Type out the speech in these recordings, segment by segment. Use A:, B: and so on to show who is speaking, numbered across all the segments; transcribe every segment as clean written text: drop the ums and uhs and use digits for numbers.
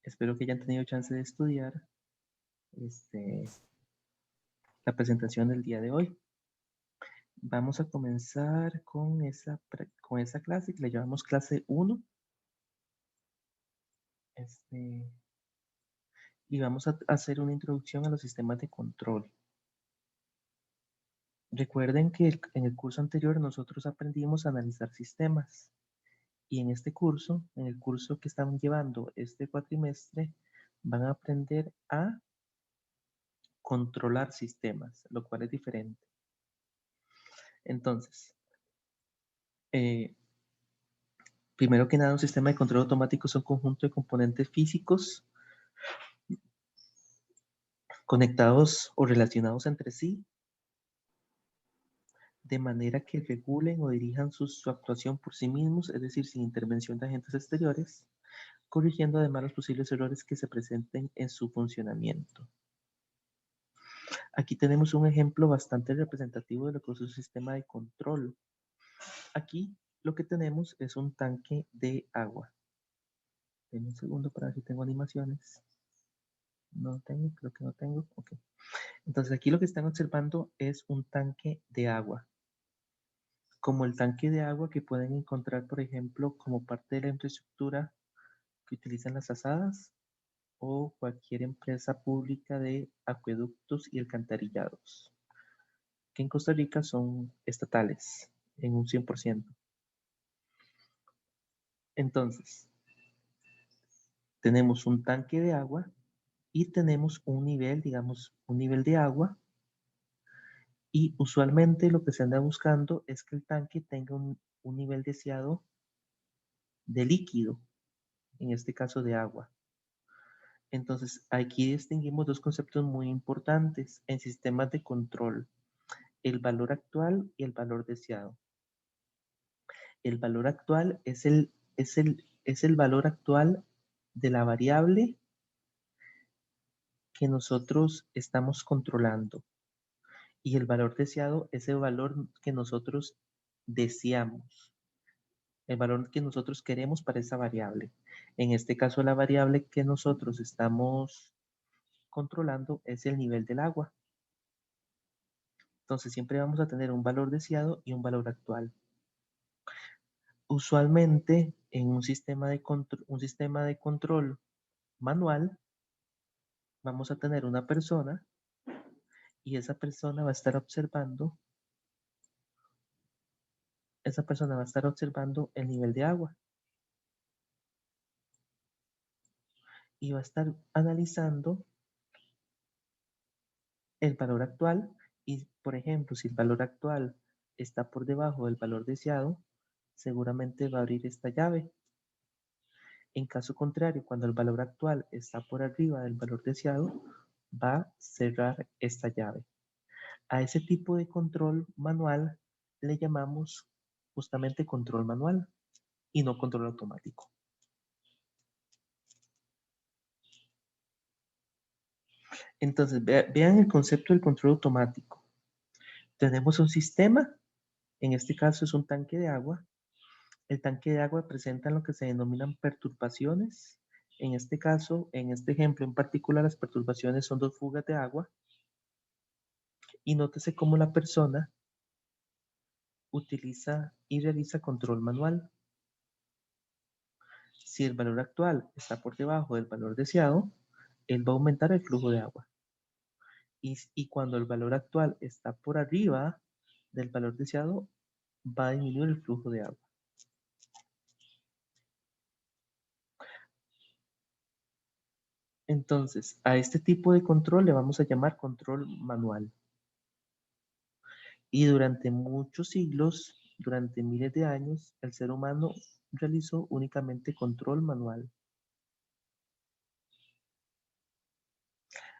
A: Espero que hayan tenido chance de estudiar la presentación del día de hoy. Vamos a comenzar con esa clase que le llamamos clase 1. Y vamos a hacer una introducción a los sistemas de control. Recuerden que en el curso anterior nosotros aprendimos a analizar sistemas. Y en este curso, en el curso que están llevando este cuatrimestre, van a aprender a controlar sistemas, lo cual es diferente. Entonces, primero que nada, un sistema de control automático es un conjunto de componentes físicos conectados o relacionados entre sí, de manera que regulen o dirijan su actuación por sí mismos, es decir, sin intervención de agentes exteriores, corrigiendo además los posibles errores que se presenten en su funcionamiento. Aquí tenemos un ejemplo bastante representativo de lo que es un sistema de control. Aquí lo que tenemos es un tanque de agua. Denme un segundo para ver si tengo animaciones. No tengo, creo que no tengo. Ok. Entonces aquí lo que están observando es un tanque de agua. Como el tanque de agua que pueden encontrar, por ejemplo, como parte de la infraestructura que utilizan las asadas o cualquier empresa pública de acueductos y alcantarillados, que en Costa Rica son estatales en un 100%. Entonces, tenemos un tanque de agua y tenemos un nivel, digamos, un nivel de agua, y usualmente lo que se anda buscando es que el tanque tenga un nivel deseado de líquido, en este caso de agua. Entonces, aquí distinguimos dos conceptos muy importantes en sistemas de control: el valor actual y el valor deseado. El valor actual es el valor actual de la variable que nosotros estamos controlando, y el valor deseado es el valor que nosotros deseamos, el valor que nosotros queremos para esa variable. En este caso, la variable que nosotros estamos controlando es el nivel del agua. Entonces siempre vamos a tener un valor deseado y un valor actual. Usualmente en un sistema de control manual vamos a tener una persona, y esa persona va a estar observando el nivel de agua y va a estar analizando el valor actual. Y, por ejemplo, si el valor actual está por debajo del valor deseado, seguramente va a abrir esta llave. En caso contrario, cuando el valor actual está por arriba del valor deseado, va a cerrar esta llave. A ese tipo de control manual le llamamos justamente control manual y no control automático. Entonces, vean el concepto del control automático. Tenemos un sistema, en este caso es un tanque de agua. El tanque de agua presenta lo que se denominan perturbaciones. En este caso, en este ejemplo en particular, las perturbaciones son dos fugas de agua. Y nótese cómo la persona utiliza y realiza control manual. Si el valor actual está por debajo del valor deseado, él va a aumentar el flujo de agua. Y cuando el valor actual está por arriba del valor deseado, va a disminuir el flujo de agua. Entonces, a este tipo de control le vamos a llamar control manual. Y durante muchos siglos, durante miles de años, el ser humano realizó únicamente control manual.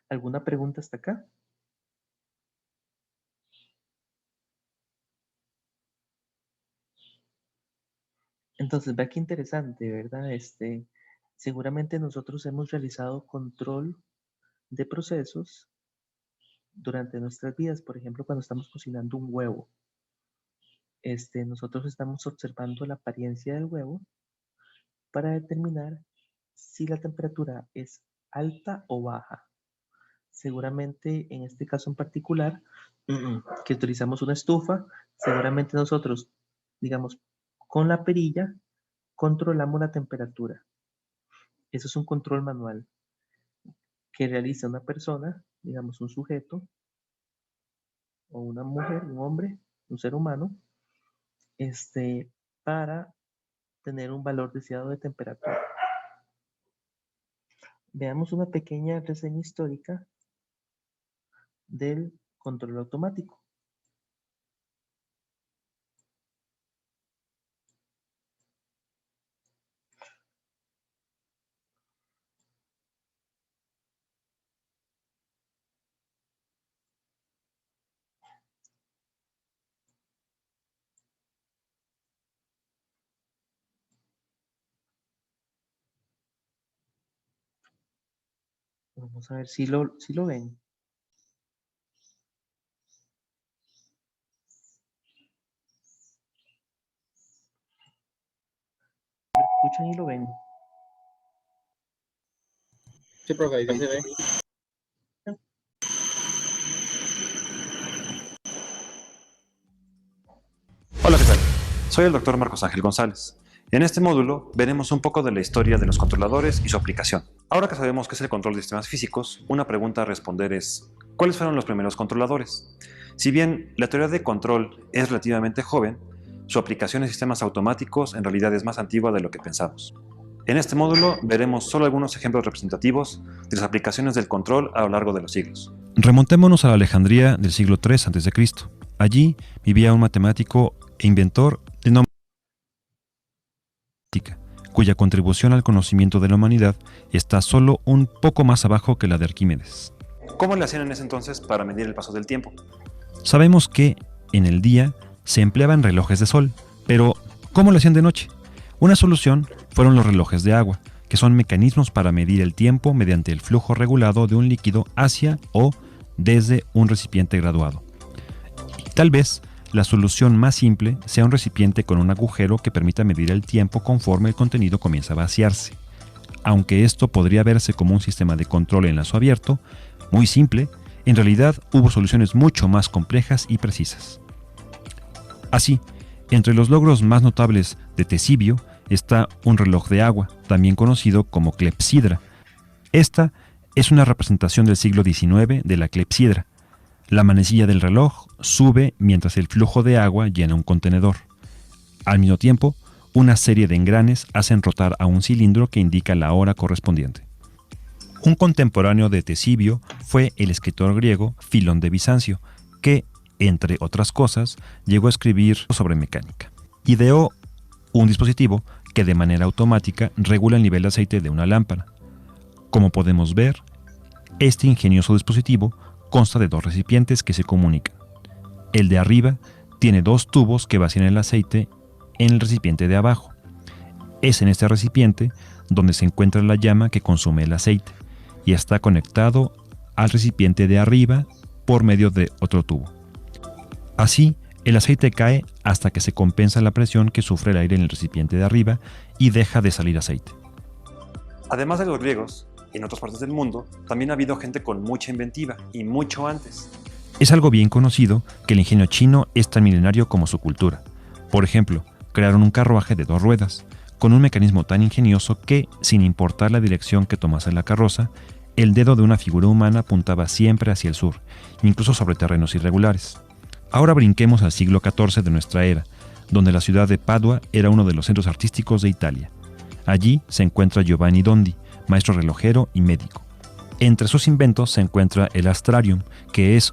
A: ¿Alguna pregunta hasta acá? Entonces, vea qué interesante, ¿verdad? Seguramente nosotros hemos realizado control de procesos durante nuestras vidas. Por ejemplo, cuando estamos cocinando un huevo, nosotros estamos observando la apariencia del huevo para determinar si la temperatura es alta o baja. Seguramente en este caso en particular, que utilizamos una estufa, seguramente nosotros, digamos, con la perilla, controlamos la temperatura. Eso es un control manual que realiza una persona, digamos un sujeto, o una mujer, un hombre, un ser humano, para tener un valor deseado de temperatura. Veamos una pequeña reseña histórica del control automático. Vamos a ver si lo ven. Lo escuchan y lo ven.
B: Sí, profe, ahí se ve.
C: Hola, ¿qué tal? Soy el doctor Marcos Ángel González. En este módulo veremos un poco de la historia de los controladores y su aplicación. Ahora que sabemos qué es el control de sistemas físicos, una pregunta a responder es ¿cuáles fueron los primeros controladores? Si bien la teoría de control es relativamente joven, su aplicación en sistemas automáticos en realidad es más antigua de lo que pensamos. En este módulo veremos solo algunos ejemplos representativos de las aplicaciones del control a lo largo de los siglos. Remontémonos a la Alejandría del siglo III a.C. Allí vivía un matemático e inventor de nombre cuya contribución al conocimiento de la humanidad está solo un poco más abajo que la de Arquímedes. ¿Cómo le hacían en ese entonces para medir el paso del tiempo? Sabemos que, en el día, se empleaban relojes de sol, pero ¿cómo lo hacían de noche? Una solución fueron los relojes de agua, que son mecanismos para medir el tiempo mediante el flujo regulado de un líquido hacia o desde un recipiente graduado. Y tal vez la solución más simple sea un recipiente con un agujero que permita medir el tiempo conforme el contenido comienza a vaciarse. Aunque esto podría verse como un sistema de control en lazo abierto, muy simple, en realidad hubo soluciones mucho más complejas y precisas. Así, entre los logros más notables de Ctesibio está un reloj de agua, también conocido como clepsidra. Esta es una representación del siglo XIX de la clepsidra. La manecilla del reloj sube mientras el flujo de agua llena un contenedor. Al mismo tiempo, una serie de engranes hacen rotar a un cilindro que indica la hora correspondiente. Un contemporáneo de Ctesibio fue el escritor griego Filón de Bizancio, que, entre otras cosas, llegó a escribir sobre mecánica. Ideó un dispositivo que de manera automática regula el nivel de aceite de una lámpara. Como podemos ver, este ingenioso dispositivo consta de dos recipientes que se comunican. El de arriba tiene dos tubos que vacían el aceite en el recipiente de abajo. Es en este recipiente donde se encuentra la llama que consume el aceite y está conectado al recipiente de arriba por medio de otro tubo. Así, el aceite cae hasta que se compensa la presión que sufre el aire en el recipiente de arriba y deja de salir aceite. Además de los griegos, en otras partes del mundo también ha habido gente con mucha inventiva y mucho antes. Es algo bien conocido que el ingenio chino es tan milenario como su cultura. Por ejemplo, crearon un carruaje de dos ruedas, con un mecanismo tan ingenioso que, sin importar la dirección que tomase la carroza, el dedo de una figura humana apuntaba siempre hacia el sur, incluso sobre terrenos irregulares. Ahora brinquemos al siglo XIV de nuestra era, donde la ciudad de Padua era uno de los centros artísticos de Italia. Allí se encuentra Giovanni Dondi, maestro relojero y médico. Entre sus inventos se encuentra el astrarium, que es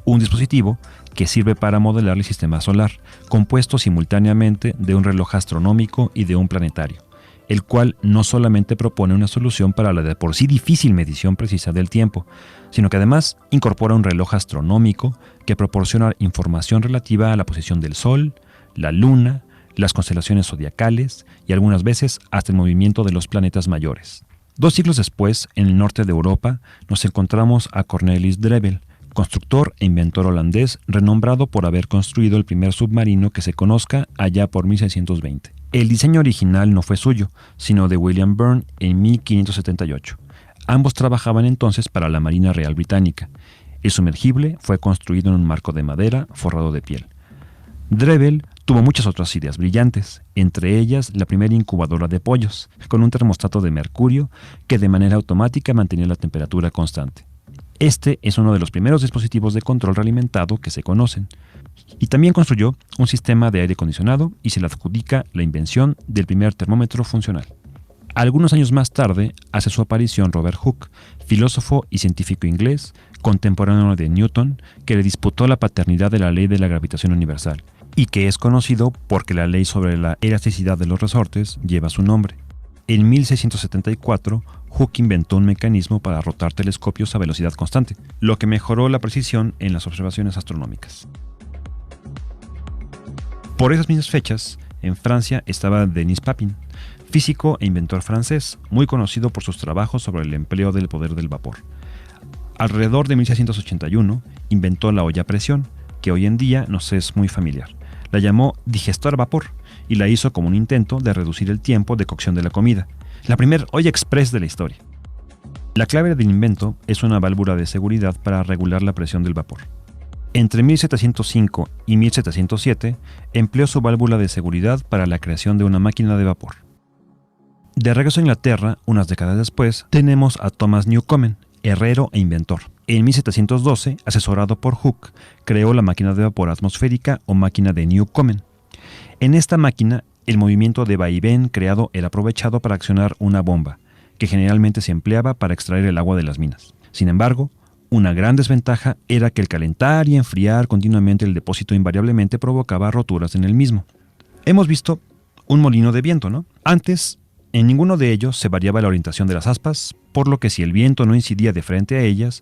C: un dispositivo que sirve para modelar el sistema solar, compuesto simultáneamente de un reloj astronómico y de un planetario, el cual no solamente propone una solución para la de por sí difícil medición precisa del tiempo, sino que además incorpora un reloj astronómico que proporciona información relativa a la posición del Sol, la Luna, las constelaciones zodiacales y algunas veces hasta el movimiento de los planetas mayores. 2 siglos después, en el norte de Europa, nos encontramos a Cornelis Drebbel, constructor e inventor holandés renombrado por haber construido el primer submarino que se conozca allá por 1620. El diseño original no fue suyo, sino de William Byrne en 1578. Ambos trabajaban entonces para la Marina Real Británica. El sumergible fue construido en un marco de madera forrado de piel. Drebbel tuvo muchas otras ideas brillantes, entre ellas la primera incubadora de pollos, con un termostato de mercurio que de manera automática mantenía la temperatura constante. Este es uno de los primeros dispositivos de control realimentado que se conocen. Y también construyó un sistema de aire acondicionado y se le adjudica la invención del primer termómetro funcional. Algunos años más tarde hace su aparición Robert Hooke, filósofo y científico inglés, contemporáneo de Newton, que le disputó la paternidad de la ley de la gravitación universal, y que es conocido porque la ley sobre la elasticidad de los resortes lleva su nombre. En 1674, Hooke inventó un mecanismo para rotar telescopios a velocidad constante, lo que mejoró la precisión en las observaciones astronómicas. Por esas mismas fechas, en Francia estaba Denis Papin, físico e inventor francés, muy conocido por sus trabajos sobre el empleo del poder del vapor. Alrededor de 1681 inventó la olla a presión, que hoy en día nos es muy familiar. La llamó digestor a vapor y la hizo como un intento de reducir el tiempo de cocción de la comida, la primer olla express de la historia. La clave del invento es una válvula de seguridad para regular la presión del vapor. Entre 1705 y 1707 empleó su válvula de seguridad para la creación de una máquina de vapor. De regreso a Inglaterra, unas décadas después, tenemos a Thomas Newcomen, herrero e inventor. En 1712, asesorado por Hooke, creó la máquina de vapor atmosférica o máquina de Newcomen. En esta máquina, el movimiento de vaivén creado era aprovechado para accionar una bomba, que generalmente se empleaba para extraer el agua de las minas. Sin embargo, una gran desventaja era que el calentar y enfriar continuamente el depósito invariablemente provocaba roturas en el mismo. Hemos visto un molino de viento, ¿no? Antes, en ninguno de ellos se variaba la orientación de las aspas, por lo que si el viento no incidía de frente a ellas,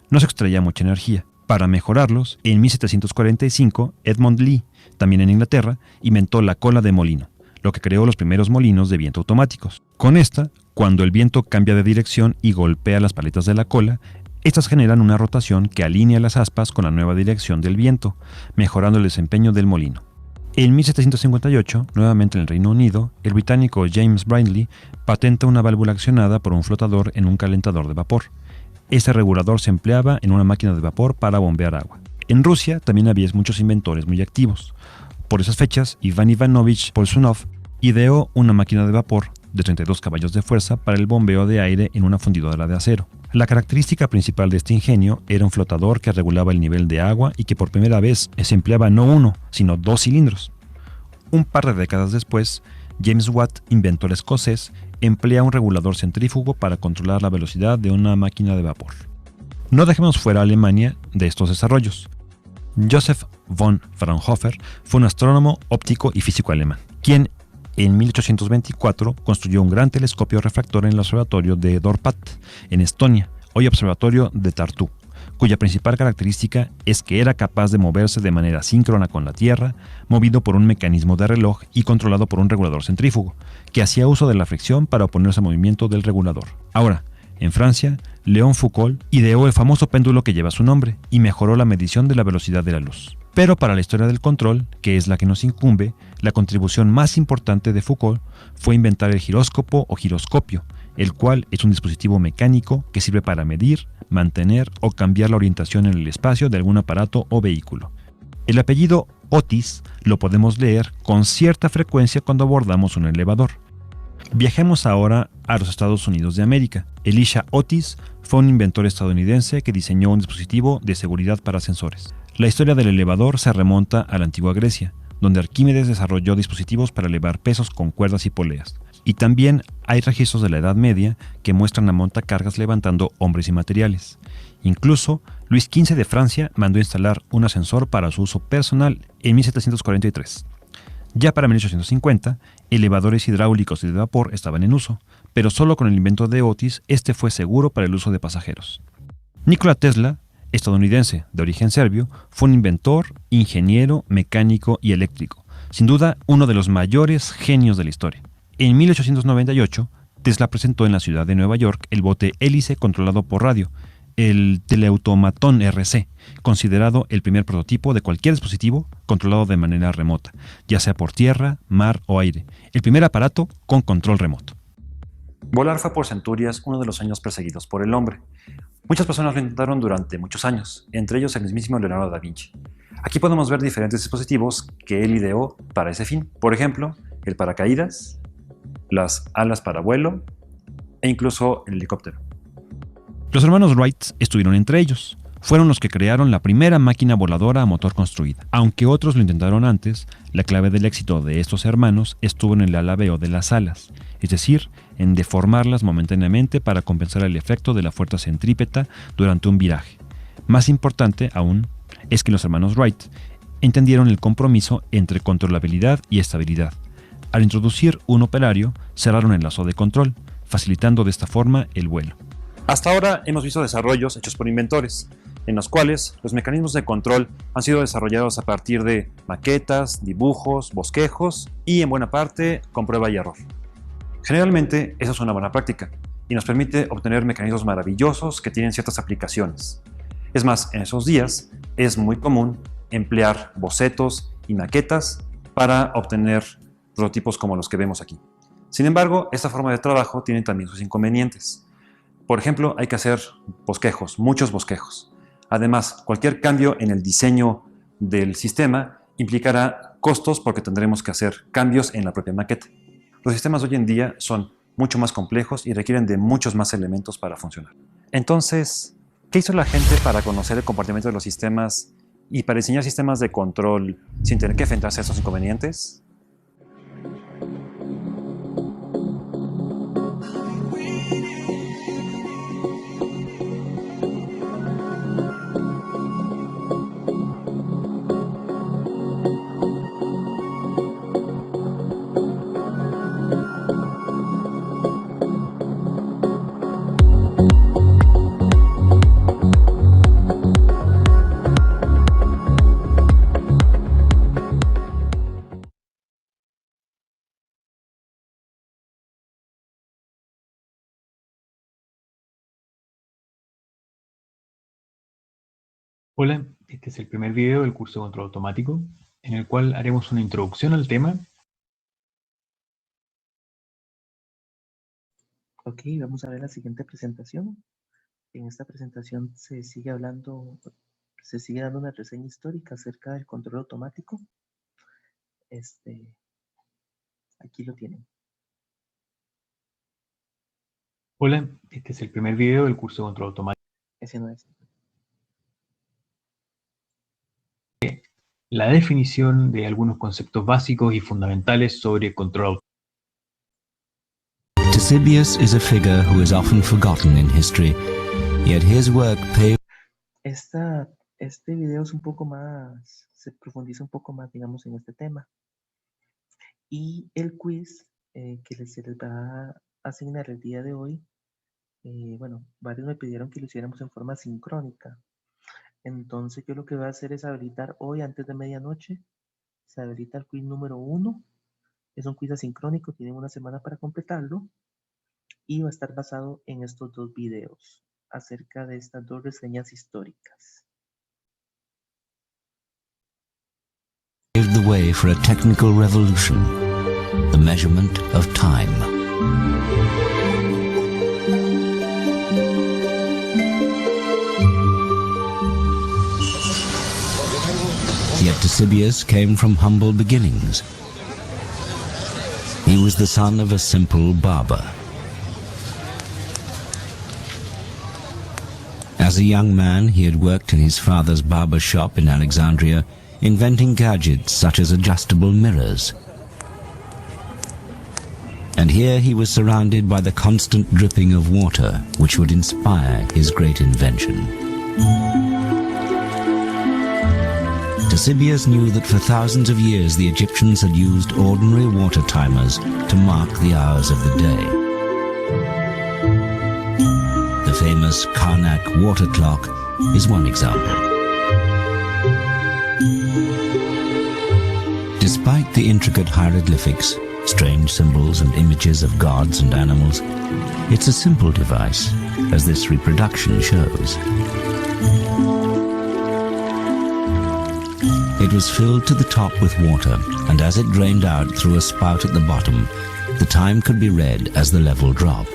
C: no se extraía mucha energía. Para mejorarlos, en 1745, Edmund Lee, también en Inglaterra, inventó la cola de molino, lo que creó los primeros molinos de viento automáticos. Con esta, cuando el viento cambia de dirección y golpea las paletas de la cola, estas generan una rotación que alinea las aspas con la nueva dirección del viento, mejorando el desempeño del molino. En 1758, nuevamente en el Reino Unido, el británico James Brindley patenta una válvula accionada por un flotador en un calentador de vapor. Este regulador se empleaba en una máquina de vapor para bombear agua. En Rusia también había muchos inventores muy activos. Por esas fechas, Iván Ivanovich Polsunov ideó una máquina de vapor de 32 caballos de fuerza para el bombeo de aire en una fundidora de acero. La característica principal de este ingenio era un flotador que regulaba el nivel de agua y que por primera vez se empleaba no uno, sino 2 cilindros. Un par de décadas después, James Watt, inventor escocés, emplea un regulador centrífugo para controlar la velocidad de una máquina de vapor. No dejemos fuera a Alemania de estos desarrollos. Joseph von Fraunhofer fue un astrónomo, óptico y físico alemán, quien en 1824 construyó un gran telescopio refractor en el observatorio de Dorpat, en Estonia, hoy observatorio de Tartu, cuya principal característica es que era capaz de moverse de manera síncrona con la Tierra, movido por un mecanismo de reloj y controlado por un regulador centrífugo, que hacía uso de la fricción para oponerse al movimiento del regulador. Ahora, en Francia, Léon Foucault ideó el famoso péndulo que lleva su nombre y mejoró la medición de la velocidad de la luz. Pero para la historia del control, que es la que nos incumbe, la contribución más importante de Foucault fue inventar el giróscopo o giroscopio, el cual es un dispositivo mecánico que sirve para medir, mantener o cambiar la orientación en el espacio de algún aparato o vehículo. El apellido Otis lo podemos leer con cierta frecuencia cuando abordamos un elevador. Viajemos ahora a los Estados Unidos de América. Elisha Otis fue un inventor estadounidense que diseñó un dispositivo de seguridad para ascensores. La historia del elevador se remonta a la antigua Grecia, donde Arquímedes desarrolló dispositivos para elevar pesos con cuerdas y poleas. Y también hay registros de la Edad Media que muestran a montacargas levantando hombres y materiales. Incluso, Luis XV de Francia mandó instalar un ascensor para su uso personal en 1743. Ya para 1850, elevadores hidráulicos y de vapor estaban en uso, pero solo con el invento de Otis este fue seguro para el uso de pasajeros. Nikola Tesla, estadounidense de origen serbio, fue un inventor, ingeniero, mecánico y eléctrico, sin duda uno de los mayores genios de la historia. En 1898, Tesla presentó en la ciudad de Nueva York el bote hélice controlado por radio, el teleautomatón RC, considerado el primer prototipo de cualquier dispositivo controlado de manera remota, ya sea por tierra, mar o aire, el primer aparato con control remoto. Volar fue por centurias uno de los sueños perseguidos por el hombre. Muchas personas lo intentaron durante muchos años, entre ellos el mismísimo Leonardo da Vinci. Aquí podemos ver diferentes dispositivos que él ideó para ese fin. Por ejemplo, el paracaídas, las alas para vuelo e incluso el helicóptero. Los hermanos Wright estuvieron entre ellos. Fueron los que crearon la primera máquina voladora a motor construida. Aunque otros lo intentaron antes, la clave del éxito de estos hermanos estuvo en el alabeo de las alas, es decir, en deformarlas momentáneamente para compensar el efecto de la fuerza centrípeta durante un viraje. Más importante aún es que los hermanos Wright entendieron el compromiso entre controlabilidad y estabilidad. Al introducir un operario, cerraron el lazo de control, facilitando de esta forma el vuelo. Hasta ahora hemos visto desarrollos hechos por inventores, en los cuales los mecanismos de control han sido desarrollados a partir de maquetas, dibujos, bosquejos y, en buena parte, con prueba y error. Generalmente, eso es una buena práctica y nos permite obtener mecanismos maravillosos que tienen ciertas aplicaciones. Es más, en esos días es muy común emplear bocetos y maquetas para obtener prototipos como los que vemos aquí. Sin embargo, esta forma de trabajo tiene también sus inconvenientes. Por ejemplo, hay que hacer bosquejos, muchos bosquejos. Además, cualquier cambio en el diseño del sistema implicará costos porque tendremos que hacer cambios en la propia maqueta. Los sistemas de hoy en día son mucho más complejos y requieren de muchos más elementos para funcionar. Entonces, ¿qué hizo la gente para conocer el comportamiento de los sistemas y para diseñar sistemas de control sin tener que enfrentarse a estos inconvenientes?
D: Hola, este es el primer video del curso de control automático, en el cual haremos una introducción al tema.
A: Ok, vamos a ver la siguiente presentación. En esta presentación se sigue dando una reseña histórica acerca del control automático. Aquí lo tienen.
D: Hola, este es el primer video del curso de control automático.
A: Ese no es.
D: La definición de algunos conceptos básicos y fundamentales sobre control automático.
E: Ctesibius is a figure who is often forgotten in history, yet his work paved.
A: Este video es un poco más, se profundiza un poco más, digamos, en este tema. Y el quiz que se les va a asignar el día de hoy, bueno, varios me pidieron que lo hiciéramos en forma sincrónica. Entonces yo lo que voy a hacer es habilitar hoy antes de medianoche, se habilita el quiz número 1. Es un quiz asincrónico, tienen una semana para completarlo y va a estar basado en estos dos videos acerca de estas dos reseñas históricas.
E: Paved the way for a technical revolution, the measurement of time. Yet Ctesibius came from humble beginnings. He was the son of a simple barber. As a young man, he had worked in his father's barber shop in Alexandria, inventing gadgets such as adjustable mirrors. And here he was surrounded by the constant dripping of water, which would inspire his great invention. Ctesibius knew that for thousands of years the Egyptians had used ordinary water timers to mark the hours of the day. The famous Karnak water clock is one example. Despite the intricate hieroglyphics, strange symbols and images of gods and animals, it's a simple device, as this reproduction shows. It was filled to the top with water, and as it drained out through a spout at the bottom, the time could be read as the level dropped.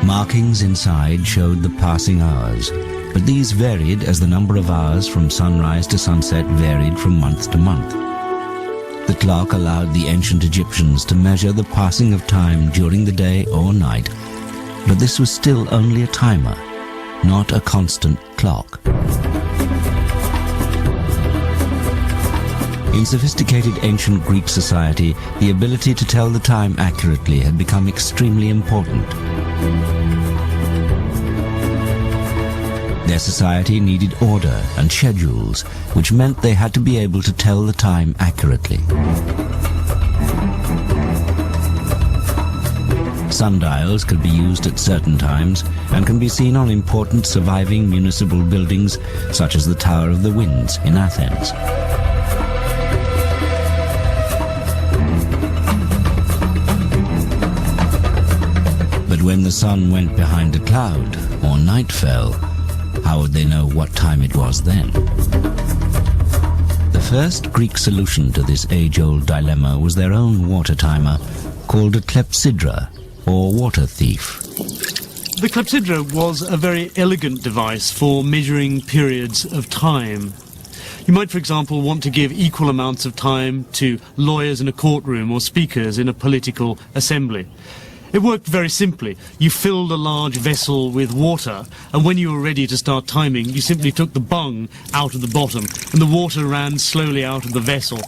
E: Markings inside showed the passing hours, but these varied as the number of hours from sunrise to sunset varied from month to month. The clock allowed the ancient Egyptians to measure the passing of time during the day or night, but this was still only a timer, not a constant clock. In sophisticated ancient Greek society, the ability to tell the time accurately had become extremely important. Their society needed order and schedules, which meant they had to be able to tell the time accurately. Sundials could be used at certain times and can be seen on important surviving municipal buildings such as the Tower of the Winds in Athens. But when the sun went behind a cloud or night fell, how would they know what time it was then? The first Greek solution to this age-old dilemma was their own water timer called a clepsydra, or water thief.
F: The clepsydra was a very elegant device for measuring periods of time. You might, for example, want to give equal amounts of time to lawyers in a courtroom or speakers in a political assembly. It worked very simply. You filled a large vessel with water, and when you were ready to start timing, you simply took the bung out of the bottom, and the water ran slowly out of the vessel.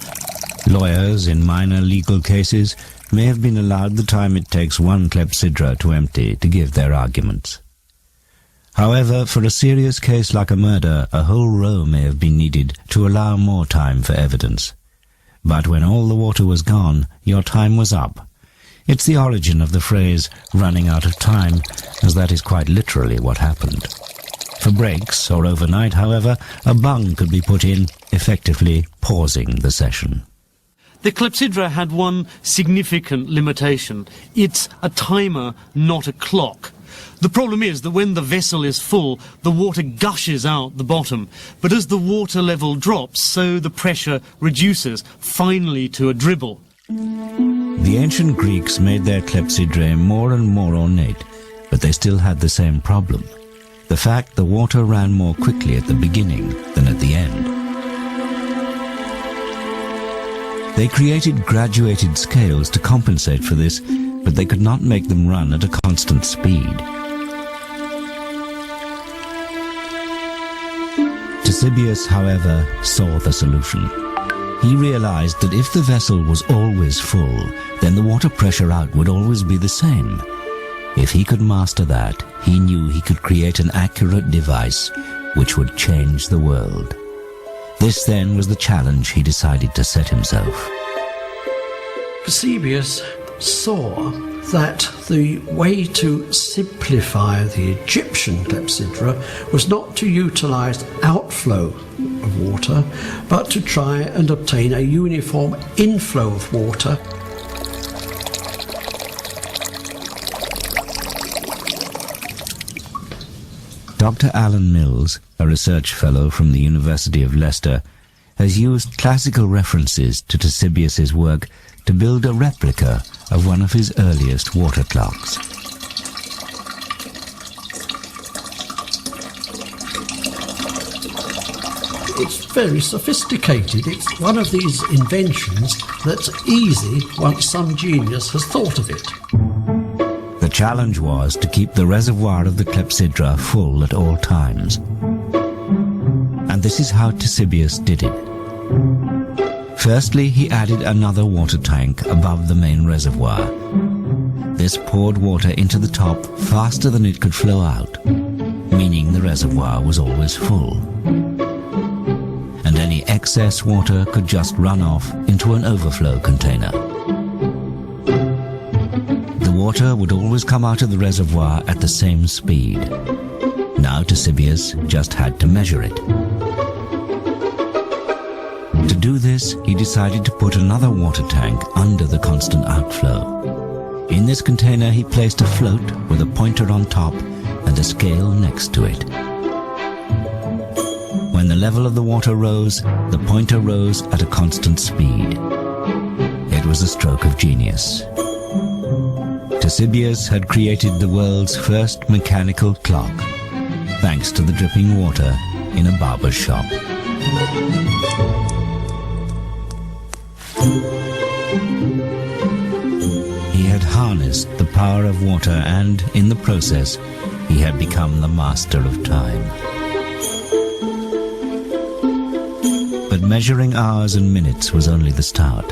E: Lawyers in minor legal cases may have been allowed the time it takes one clepsydra to empty to give their arguments. However, for a serious case like a murder, a whole row may have been needed to allow more time for evidence. But when all the water was gone, your time was up. It's the origin of the phrase, running out of time, as that is quite literally what happened. For breaks or overnight, however, a bung could be put in, effectively pausing the session.
F: The clepsydra had one significant limitation. It's a timer, not a clock. The problem is that when the vessel is full, the water gushes out the bottom. But as the water level drops, so the pressure reduces, finally to a dribble.
E: The ancient Greeks made their clepsydrae more and more ornate, but they still had the same problem. The fact the water ran more quickly at the beginning than at the end. They created graduated scales to compensate for this, but they could not make them run at a constant speed. Ctesibius, however, saw the solution. He realized that if the vessel was always full, then the water pressure out would always be the same. If he could master that, he knew he could create an accurate device which would change the world. This then was the challenge he decided to set himself.
G: Ctesibius saw that the way to simplify the Egyptian clepsydra was not to utilize outflow of water, but to try and obtain a uniform inflow of water.
E: Dr. Alan Mills, a research fellow from the University of Leicester, has used classical references to Ctesibius's work to build a replica of one of his earliest water clocks.
G: It's very sophisticated. It's one of these inventions that's easy once some genius has thought of it.
E: The challenge was to keep the reservoir of the clepsydra full at all times. And this is how Ctesibius did it. Firstly, he added another water tank above the main reservoir. This poured water into the top faster than it could flow out, meaning the reservoir was always full. And any excess water could just run off into an overflow container. The water would always come out of the reservoir at the same speed. Now Ctesibius just had to measure it. To do this, he decided to put another water tank under the constant outflow. In this container, he placed a float with a pointer on top and a scale next to it. When the level of the water rose, the pointer rose at a constant speed. It was a stroke of genius. Ctesibius had created the world's first mechanical clock, thanks to the dripping water in a barber's shop. He had harnessed the power of water and, in the process, he had become the master of time. But measuring hours and minutes was only the start.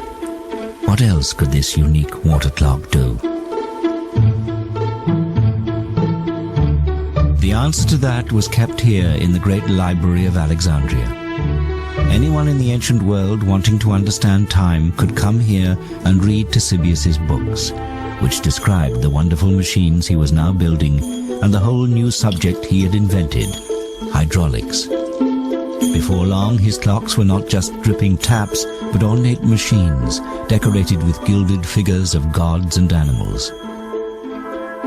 E: What else could this unique water clock do? The answer to that was kept here in the great library of Alexandria. Anyone in the ancient world wanting to understand time could come here and read Ctesibius's books, which described the wonderful machines he was now building and the whole new subject he had invented, hydraulics. Before long, his clocks were not just dripping taps, but ornate machines decorated with gilded figures of gods and animals.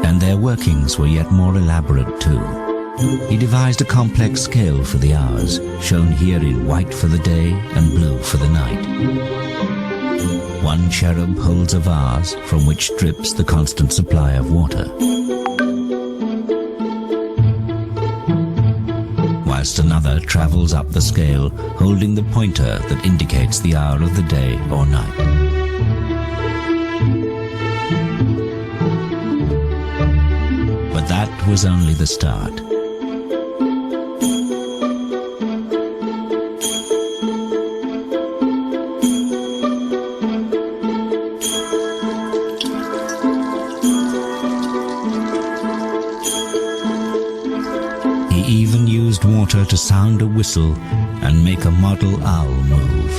E: And their workings were yet more elaborate too. He devised a complex scale for the hours, shown here in white for the day and blue for the night. One cherub holds a vase from which drips the constant supply of water, whilst another travels up the scale holding the pointer that indicates the hour of the day or night. But that was only the start. He even used water to sound a whistle and make a model owl move.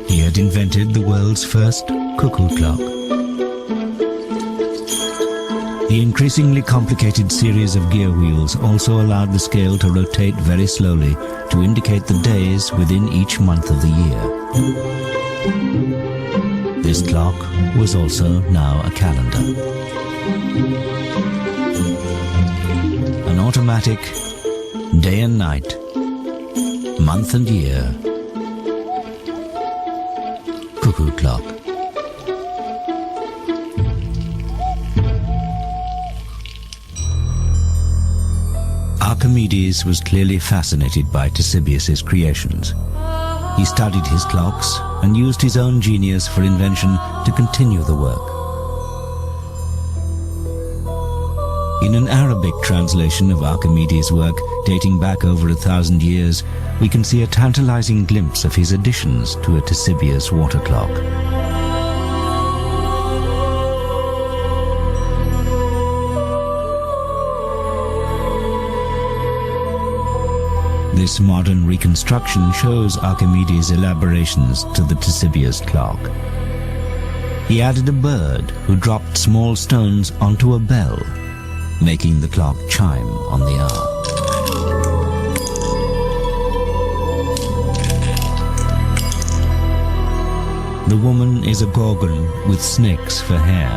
E: He had invented the world's first cuckoo clock. The increasingly complicated series of gear wheels also allowed the scale to rotate very slowly to indicate the days within each month of the year. This clock was also now a calendar. An automatic, day and night, month and year, cuckoo clock. Archimedes was clearly fascinated by Ctesibius's creations. He studied his clocks and used his own genius for invention to continue the work. In an Arabic translation of Archimedes' work dating back over 1,000 years, we can see a tantalizing glimpse of his additions to a Ctesibius water clock. This modern reconstruction shows Archimedes' elaborations to the Ctesibius clock. He added a bird who dropped small stones onto a bell, making the clock chime on the hour. The woman is a gorgon with snakes for hair.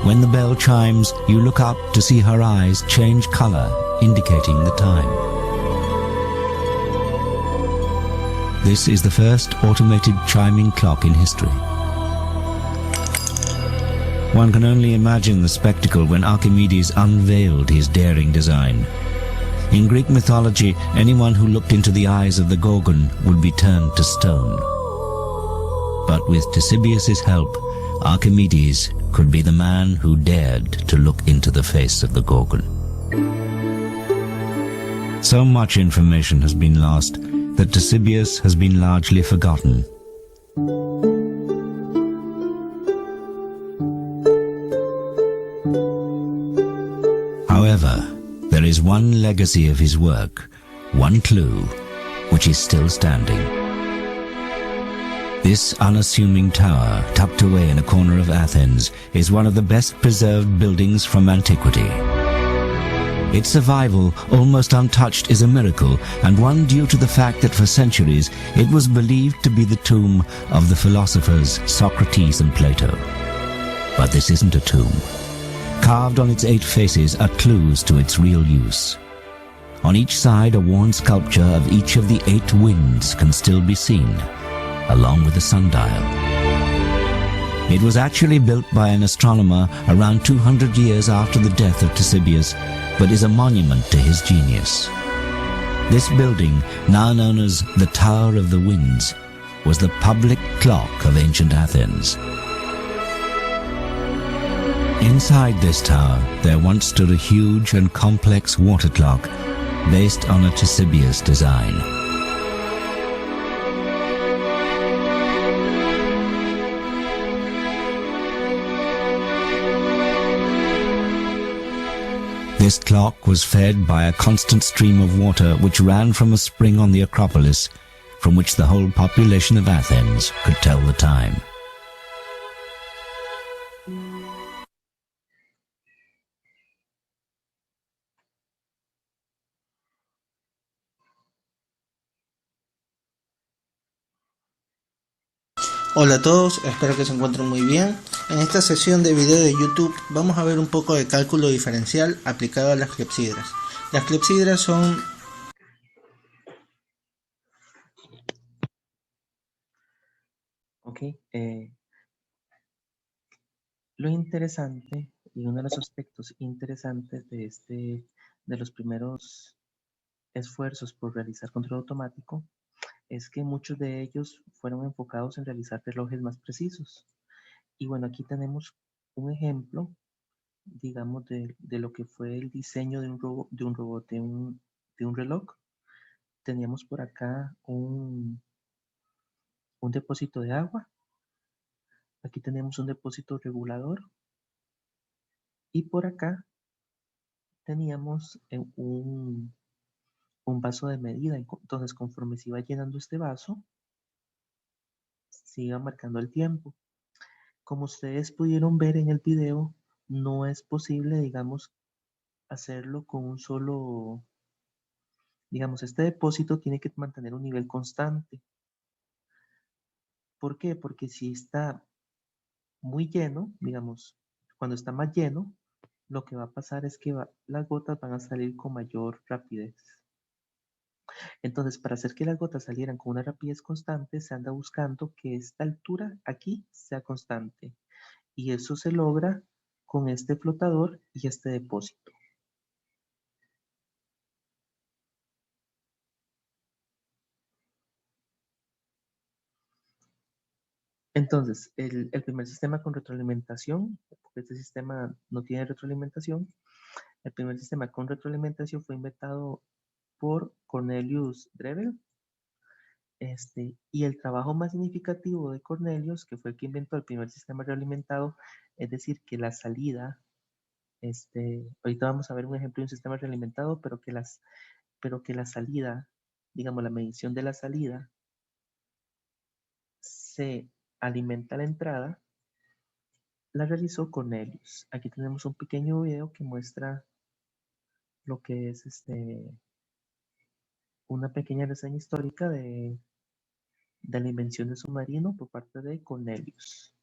E: When the bell chimes, you look up to see her eyes change color, indicating the time. This is the first automated chiming clock in history. One can only imagine the spectacle when Archimedes unveiled his daring design. In Greek mythology, anyone who looked into the eyes of the Gorgon would be turned to stone. But with Ctesibius's help, Archimedes could be the man who dared to look into the face of the Gorgon. So much information has been lost that Ctesibius has been largely forgotten. However, there is one legacy of his work, one clue, which is still standing. This unassuming tower, tucked away in a corner of Athens, is one of the best preserved buildings from antiquity. Its survival, almost untouched, is a miracle, and one due to the fact that for centuries it was believed to be the tomb of the philosophers Socrates and Plato. But this isn't a tomb. Carved on its 8 faces are clues to its real use. On each side, a worn sculpture of each of the 8 winds can still be seen, along with the sundial. It was actually built by an astronomer around 200 years after the death of Ctesibius, but is a monument to his genius. This building, now known as the Tower of the Winds, was the public clock of ancient Athens. Inside this tower, there once stood a huge and complex water clock based on a Ctesibius design. This clock was fed by a constant stream of water which ran from a spring on the Acropolis, from which the whole population of Athens could tell the time.
H: Hola a todos, espero que se encuentren muy bien. En esta sesión de video de YouTube vamos a ver un poco de cálculo diferencial aplicado a las clepsidras. Las clepsidras son...
A: Ok, lo interesante y uno de los aspectos interesantes de los primeros esfuerzos por realizar control automático es que muchos de ellos fueron enfocados en realizar relojes más precisos. Y bueno, aquí tenemos un ejemplo, digamos, de lo que fue el diseño de un reloj. Teníamos por acá un depósito de agua. Aquí tenemos un depósito regulador. Y por acá teníamos un vaso de medida. Entonces, conforme se iba llenando este vaso, se iba marcando el tiempo. Como ustedes pudieron ver en el video, no es posible, digamos, hacerlo con un solo... Digamos, este depósito tiene que mantener un nivel constante. ¿Por qué? Porque si está muy lleno, digamos, cuando está más lleno, lo que va a pasar es que las gotas van a salir con mayor rapidez. Entonces, para hacer que las gotas salieran con una rapidez constante, se anda buscando que esta altura aquí sea constante. Y eso se logra con este flotador y este depósito. Entonces, el primer sistema con retroalimentación, porque este sistema no tiene retroalimentación, el primer sistema con retroalimentación fue inventado por Cornelius Drebbel. Y el trabajo más significativo de Cornelius, que fue el que inventó el primer sistema realimentado, es decir, que la salida, ahorita vamos a ver un ejemplo de un sistema realimentado, pero que la salida, digamos, la medición de la salida se alimenta la entrada, la realizó Cornelius. Aquí tenemos un pequeño video que muestra lo que es una pequeña reseña histórica de la invención del submarino por parte de Cornelius.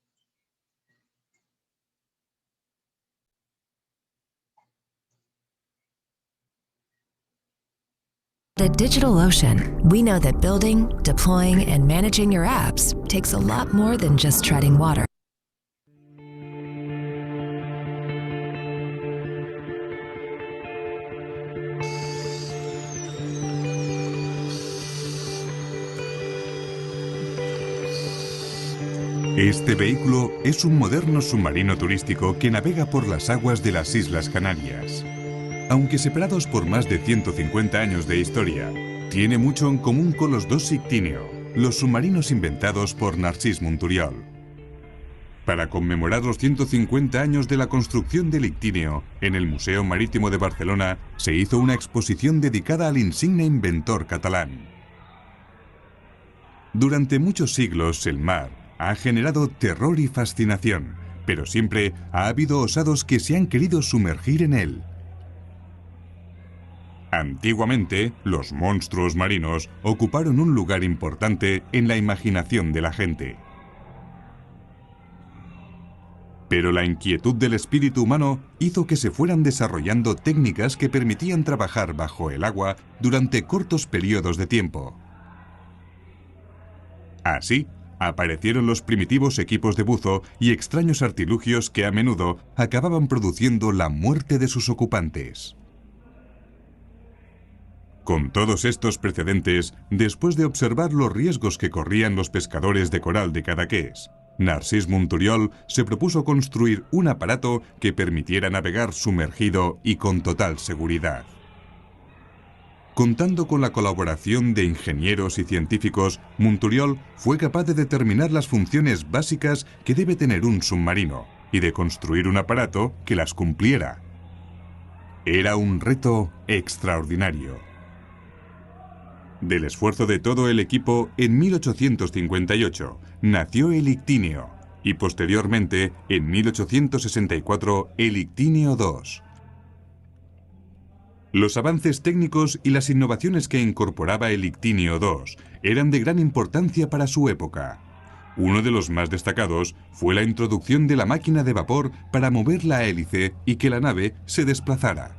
I: At DigitalOcean, we know that building, deploying, and managing your apps takes a lot more than just treading water.
J: Este vehículo es un moderno submarino turístico que navega por las aguas de las Islas Canarias. Aunque separados por más de 150 años de historia, tiene mucho en común con los dos Ictíneo, los submarinos inventados por Narcís Monturiol. Para conmemorar los 150 años de la construcción del Ictíneo, en el Museo Marítimo de Barcelona se hizo una exposición dedicada al insigne inventor catalán. Durante muchos siglos el mar ha generado terror y fascinación, pero siempre ha habido osados que se han querido sumergir en él. Antiguamente, los monstruos marinos ocuparon un lugar importante en la imaginación de la gente. Pero la inquietud del espíritu humano hizo que se fueran desarrollando técnicas que permitían trabajar bajo el agua durante cortos periodos de tiempo. Así, aparecieron los primitivos equipos de buzo y extraños artilugios que a menudo acababan produciendo la muerte de sus ocupantes. Con todos estos precedentes, después de observar los riesgos que corrían los pescadores de coral de Cadaqués, Narcís Monturiol se propuso construir un aparato que permitiera navegar sumergido y con total seguridad. Contando con la colaboración de ingenieros y científicos, Monturiol fue capaz de determinar las funciones básicas que debe tener un submarino y de construir un aparato que las cumpliera. Era un reto extraordinario. Del esfuerzo de todo el equipo, en 1858 nació el Ictíneo y posteriormente, en 1864, el Ictíneo II. Los avances técnicos y las innovaciones que incorporaba el Ictíneo II eran de gran importancia para su época. Uno de los más destacados fue la introducción de la máquina de vapor para mover la hélice y que la nave se desplazara.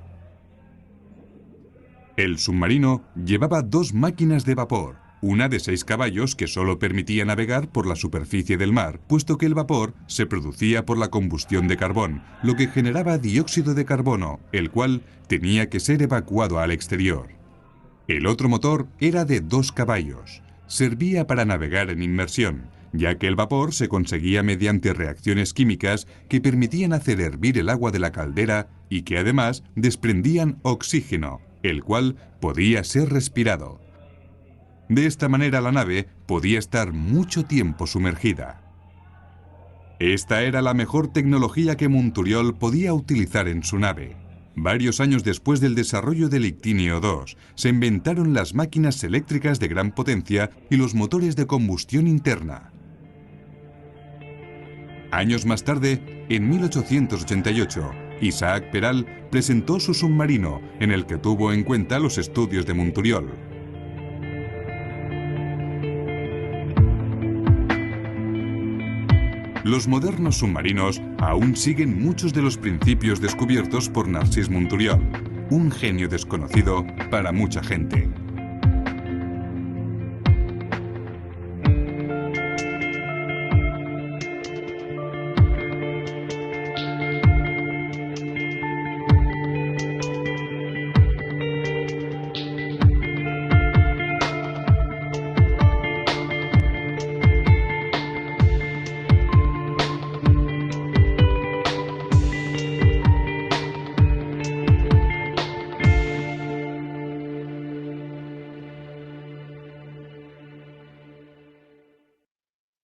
J: El submarino llevaba dos máquinas de vapor, una de 6 caballos que solo permitía navegar por la superficie del mar, puesto que el vapor se producía por la combustión de carbón, lo que generaba dióxido de carbono, el cual tenía que ser evacuado al exterior. El otro motor era de 2 caballos. Servía para navegar en inmersión, ya que el vapor se conseguía mediante reacciones químicas que permitían hacer hervir el agua de la caldera y que además desprendían oxígeno, el cual podía ser respirado. De esta manera la nave podía estar mucho tiempo sumergida. Esta era la mejor tecnología que Monturiol podía utilizar en su nave. Varios años después del desarrollo del Ictíneo II, se inventaron las máquinas eléctricas de gran potencia y los motores de combustión interna. Años más tarde, en 1888, Isaac Peral presentó su submarino, en el que tuvo en cuenta los estudios de Monturiol. Los modernos submarinos aún siguen muchos de los principios descubiertos por Narcís Monturiol, un genio desconocido para mucha gente.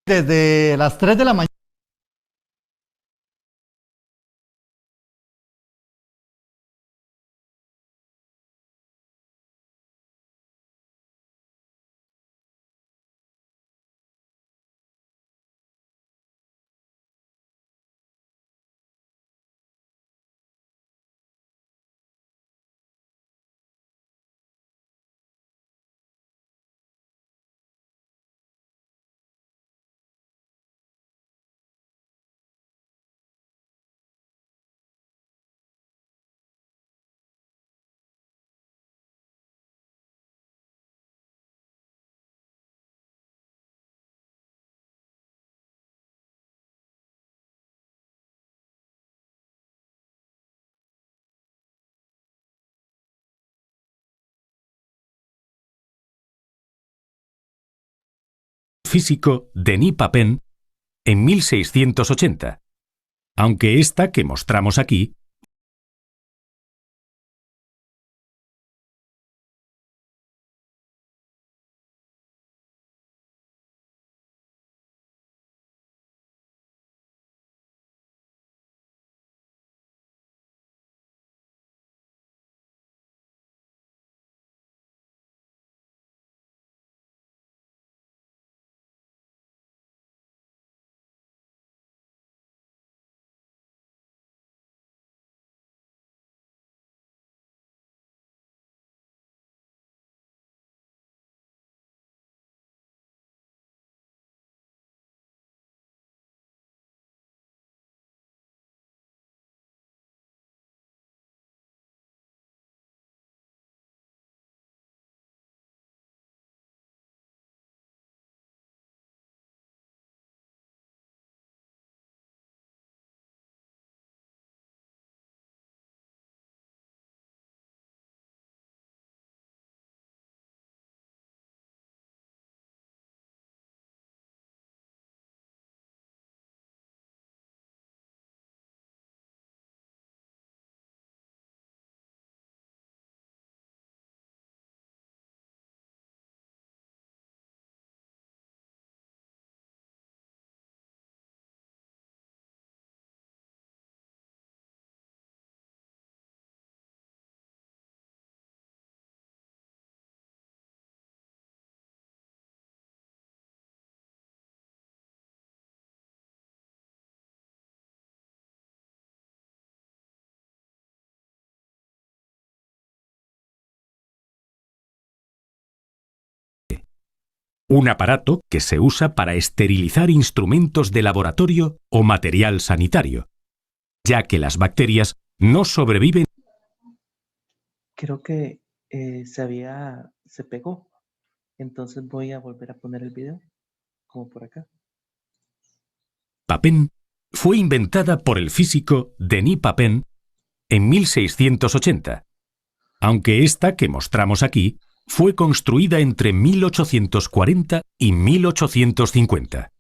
K: Desde las 3 de la mañana.
L: Físico Denis Papin en 1680, aunque esta que mostramos aquí un aparato que se usa para esterilizar instrumentos de laboratorio o material sanitario, ya que las bacterias no sobreviven.
A: Creo que se pegó. Entonces voy a volver a poner el video, como por acá.
L: Papin fue inventada por el físico Denis Papin en 1680, aunque esta que mostramos aquí fue construida entre 1840 y 1850.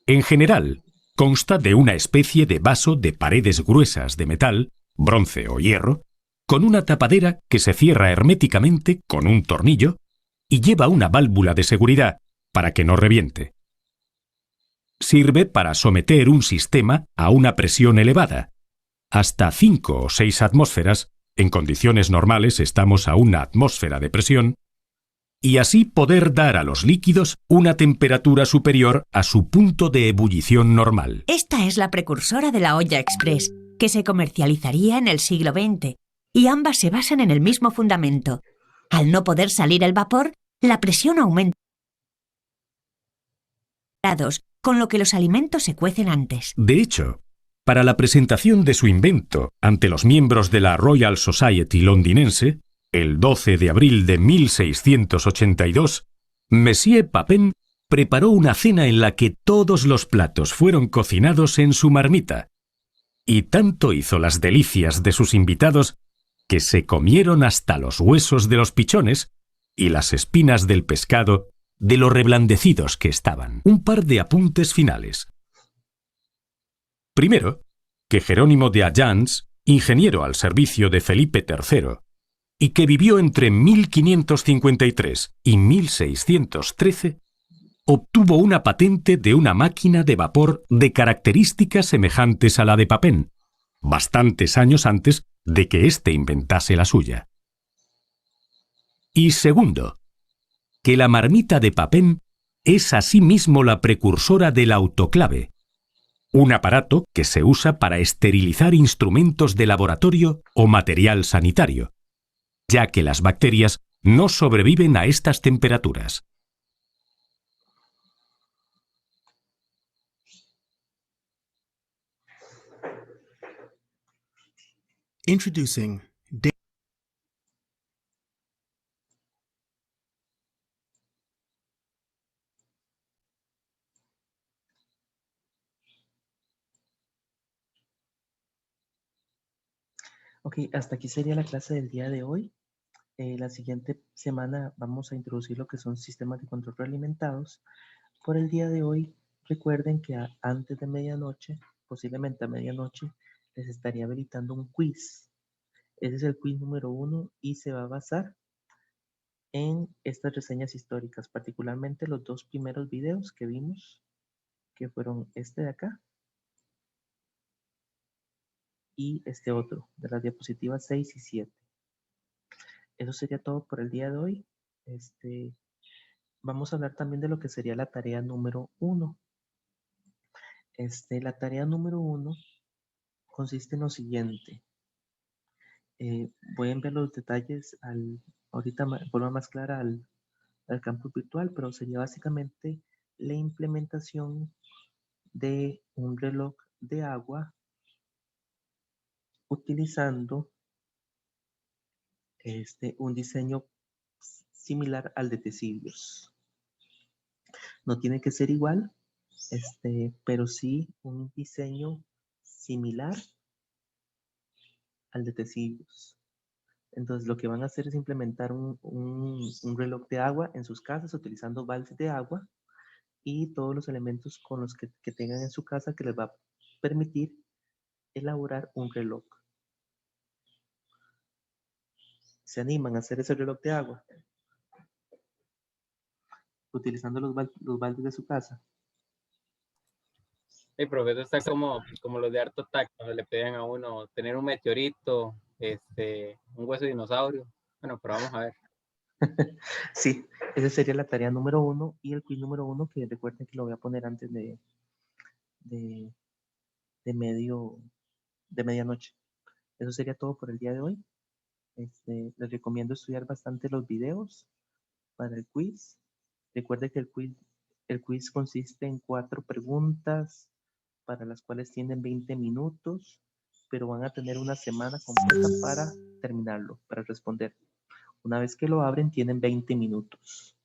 L: En general, consta de una especie de vaso de paredes gruesas de metal, bronce o hierro, con una tapadera que se cierra herméticamente con un tornillo y lleva una válvula de seguridad para que no reviente. Sirve para someter un sistema a una presión elevada, hasta 5 o 6 atmósferas. En condiciones normales estamos a una atmósfera de presión, y así poder dar a los líquidos una temperatura superior a su punto de ebullición normal.
M: Esta es la precursora de la olla express, que se comercializaría en el siglo XX, y ambas se basan en el mismo fundamento. Al no poder salir el vapor, la presión aumenta, con lo que los alimentos se cuecen antes.
L: De hecho, para la presentación de su invento ante los miembros de la Royal Society londinense, el 12 de abril de 1682, Monsieur Papin preparó una cena en la que todos los platos fueron cocinados en su marmita, y tanto hizo las delicias de sus invitados que se comieron hasta los huesos de los pichones y las espinas del pescado de lo reblandecidos que estaban. Un par de apuntes finales. Primero, que Jerónimo de Agence, ingeniero al servicio de Felipe III, y que vivió entre 1553 y 1613, obtuvo una patente de una máquina de vapor de características semejantes a la de Papin, bastantes años antes de que éste inventase la suya. Y segundo, que la marmita de Papin es asimismo la precursora del autoclave, un aparato que se usa para esterilizar instrumentos de laboratorio o material sanitario, ya que las bacterias no sobreviven a estas temperaturas.
N: Introducing
A: Ok, hasta aquí sería la clase del día de hoy. La siguiente semana vamos a introducir lo que son sistemas de control realimentados. Por el día de hoy, recuerden que antes de medianoche, posiblemente a medianoche, les estaría habilitando un quiz. Ese es el quiz número 1 y se va a basar en estas reseñas históricas, particularmente los dos primeros videos que vimos, que fueron este de acá y este otro, de las diapositivas 6 y 7. Eso sería todo por el día de hoy. Vamos a hablar también de lo que sería la tarea número 1. La tarea número 1 consiste en lo siguiente. Voy a enviar los detalles ahorita de forma más clara al campus virtual, pero sería básicamente la implementación de un reloj de agua utilizando un diseño similar al de Tecilios. No tiene que ser igual, pero sí un diseño similar al de Tecilios. Entonces lo que van a hacer es implementar un reloj de agua en sus casas utilizando baldes de agua y todos los elementos con los que tengan en su casa que les va a permitir elaborar un reloj. ¿Se animan a hacer ese reloj de agua? Utilizando los baldes de su casa.
B: Sí, profe, eso está como los de Art Attack, cuando le pedían a uno tener un meteorito, un hueso de dinosaurio. Bueno, pero vamos a ver.
A: Sí, esa sería la tarea número 1 y el quiz número 1, que recuerden que lo voy a poner antes de medianoche. Eso sería todo por el día de hoy. Les recomiendo estudiar bastante los videos para el quiz Recuerde que el quiz consiste en 4 preguntas para las cuales tienen 20 minutos, pero van a tener una semana completa para terminarlo, para responder. Una vez que lo abren, tienen 20 minutos.